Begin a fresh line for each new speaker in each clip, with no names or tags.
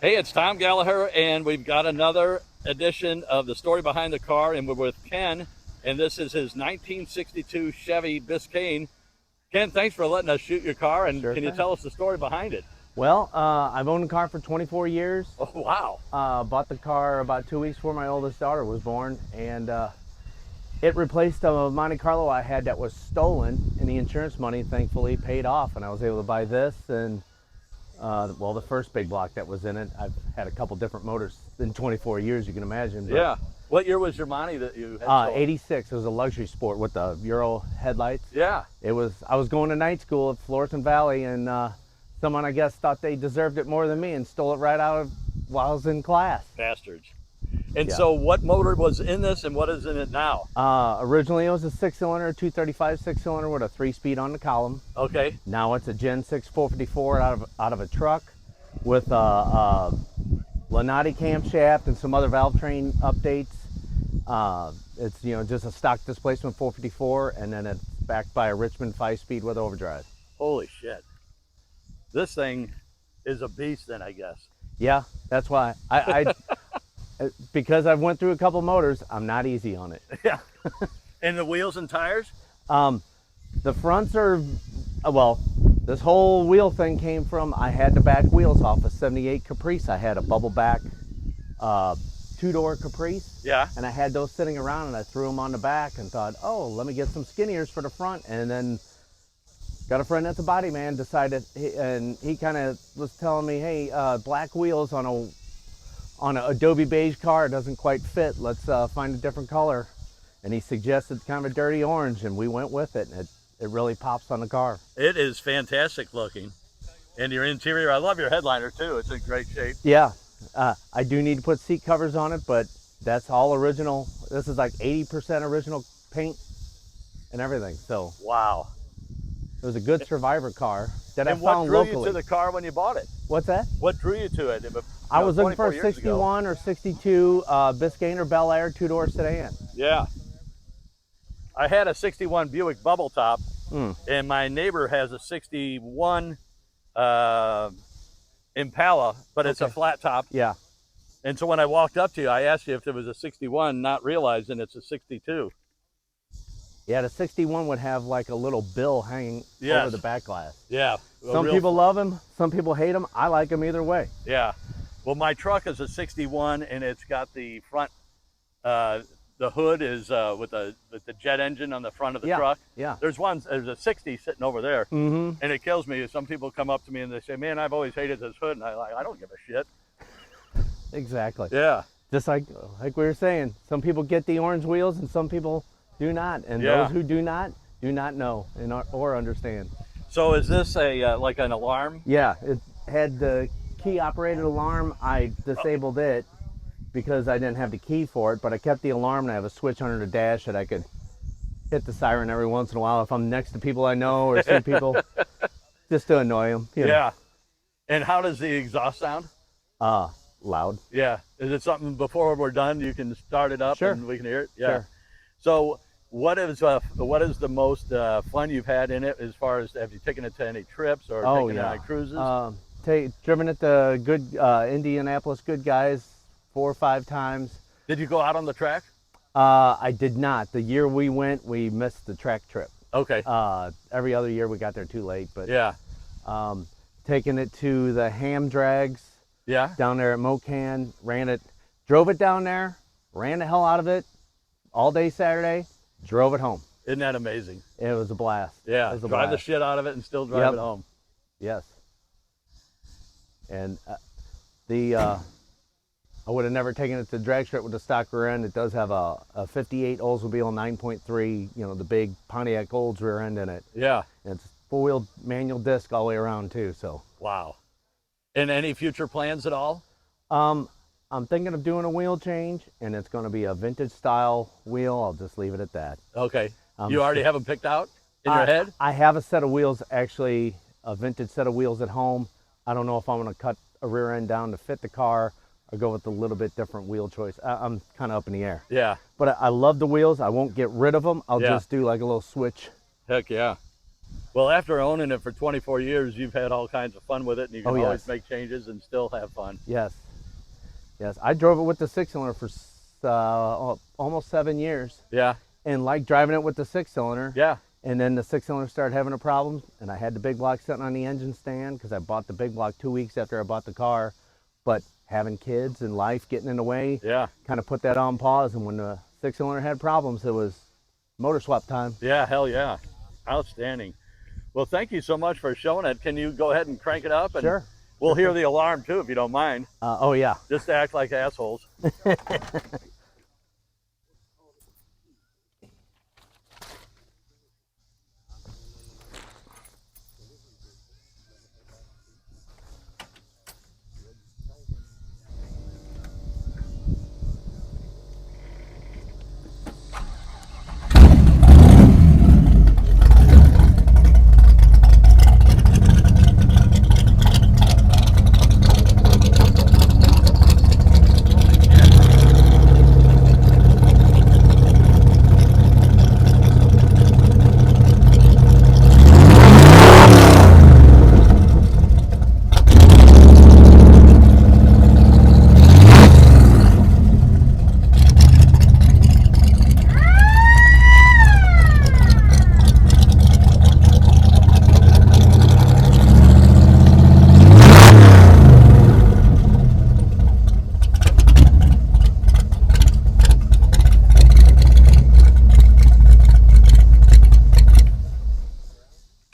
Hey, it's Tom Gallagher, and we've got another edition of The Story Behind the Car, and we're with Ken, and this is his 1962 Chevy Biscayne. Ken, thanks for letting us shoot your car, and
Sure
can you
thing.
tell us the story behind it?
Well, I've owned the car for 24 years.
Oh, wow.
Bought the car about 2 weeks before my oldest daughter was born, and it replaced a Monte Carlo I had that was stolen, and the insurance money thankfully paid off, and I was able to buy this and well, the first big block that was in it. I've had a couple different motors in 24 years, you can imagine. But,
Yeah. What year was your Monte that you had sold?
86. It was a luxury sport with the Euro headlights.
Yeah.
It was. I was going to night school at Florissant Valley, and someone I guess thought they deserved it more than me and stole it right out of while I was in class.
Bastards. And
Yeah.
so what motor was in this, and what is in it now?
Originally it was a 6-cylinder, 235 6-cylinder with a 3-speed on the column.
Okay.
Now it's a Gen 6 454 out of a truck with a Lanati camshaft and some other valve train updates. It's just a stock displacement 454, and then it's backed by a Richmond 5-speed with overdrive.
Holy shit. This thing is a beast then, I guess.
Yeah, that's why I because I've went through a couple motors, I'm not easy on it.
Yeah. And the wheels and tires?
The fronts are, well, this whole wheel thing came from, I had the back wheels off a 78 Caprice. I had a bubble back 2-door Caprice.
Yeah.
And I had those sitting around, and I threw them on the back and thought, oh, let me get some skinniers for the front. And then got a friend that's a body man, decided, and he kind of was telling me, hey, black wheels on an Adobe beige car doesn't quite fit. Let's find a different color. And he suggested kind of a dirty orange, and we went with it, and it really pops on the car.
It is fantastic looking. And your interior, I love your headliner too. It's in great shape.
Yeah, I do need to put seat covers on it, but that's all original. This is like 80% original paint and everything. So
Wow.
it was a good survivor car that I
And what
found
drew
locally.
you to the car when you bought it?
What's that?
What drew you to it?
I was looking for
24
a
years ago.
61 or 62 Biscayne or Bel Air 2-door sedan.
Yeah. I had a 61 Buick bubble top,
Mm.
and my neighbor has a 61 Impala, but it's a
Okay.
flat top.
Yeah.
And so when I walked up to you, I asked you if it was a 61, not realizing it's a 62.
Yeah, the 61 would have like a little bill hanging
Yes.
over the back glass.
Yeah.
Some people love them, some people hate them. I like them either way.
Yeah. Well, my truck is a 61, and it's got the front, the hood is with the jet engine on the front of the
Yeah,
truck.
yeah.
There's a 60 sitting over there,
Mm-hmm.
and it kills me. Some people come up to me and they say, man, I've always hated this hood. And I don't give a shit.
Exactly.
Yeah.
Just like we were saying, some people get the orange wheels and some people do not. And
Yeah.
those who do not know or understand.
So is this like an alarm?
Yeah, it had the key operated alarm. I disabled it because I didn't have the key for it, but I kept the alarm, and I have a switch under the dash that I could hit the siren every once in a while if I'm next to people I know or see people, just to annoy them.
Yeah. And how does the exhaust sound?
Loud.
Yeah. Is it something before we're done you can start it up
Sure.
and we can hear it? Yeah.
Sure.
So what is the most fun you've had in it, as far as, have you taken it to any trips or taken it on any cruises?
Driven it to good Indianapolis Good Guys 4 or 5 times.
Did you go out on the track?
I did not. The year we went, we missed the track trip.
Okay.
Every other year we got there too late. But
Yeah.
taking it to the ham drags
Yeah.
down there at Mocan, drove it down there, ran the hell out of it all day Saturday, drove it home.
Isn't that amazing?
It was a blast.
Yeah.
It was a
Drive the
blast.
shit out of it and still drive
Yep.
it home.
Yes. And I would have never taken it to the drag strip with the stock rear end. It does have a 58 Oldsmobile 9.3, the big Pontiac Olds rear end in it.
Yeah.
And it's 4-wheel manual disc all the way around too. So
Wow. And any future plans at all?
I'm thinking of doing a wheel change, and it's going to be a vintage style wheel. I'll just leave it at that.
Okay. You already have them picked out in your head?
I have a set of wheels, actually, a vintage set of wheels at home. I don't know if I'm going to cut a rear end down to fit the car or go with a little bit different wheel choice. I'm kind of up in the air.
Yeah.
But I love the wheels. I won't get rid of them. I'll
Yeah.
just do like a little switch.
Heck yeah. Well, after owning it for 24 years, you've had all kinds of fun with it, and you can
Oh,
always
yes.
make changes and still have fun.
Yes. Yes. I drove it with the 6-cylinder for almost 7 years,
Yeah,
and liked driving it with the 6-cylinder.
yeah,
And then the 6-cylinder started having a problem, and I had the big block sitting on the engine stand because I bought the big block 2 weeks after I bought the car. But having kids and life getting in the way
yeah,
kind of put that on pause. And when the 6-cylinder had problems, it was motor swap time.
yeah, hell yeah. Outstanding. Well, thank you so much for showing it. Can you go ahead and crank it up? And
Sure.
we'll hear the alarm too, if you don't mind.
Oh, yeah.
Just to act like assholes.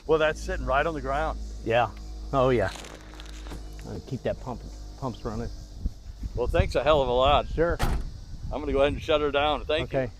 Well, that's sitting right on the ground.
Yeah. Oh, yeah. Keep that pumps running.
Well, thanks a hell of a lot.
Sure.
I'm going to go ahead and shut her down. Thank you.
Okay.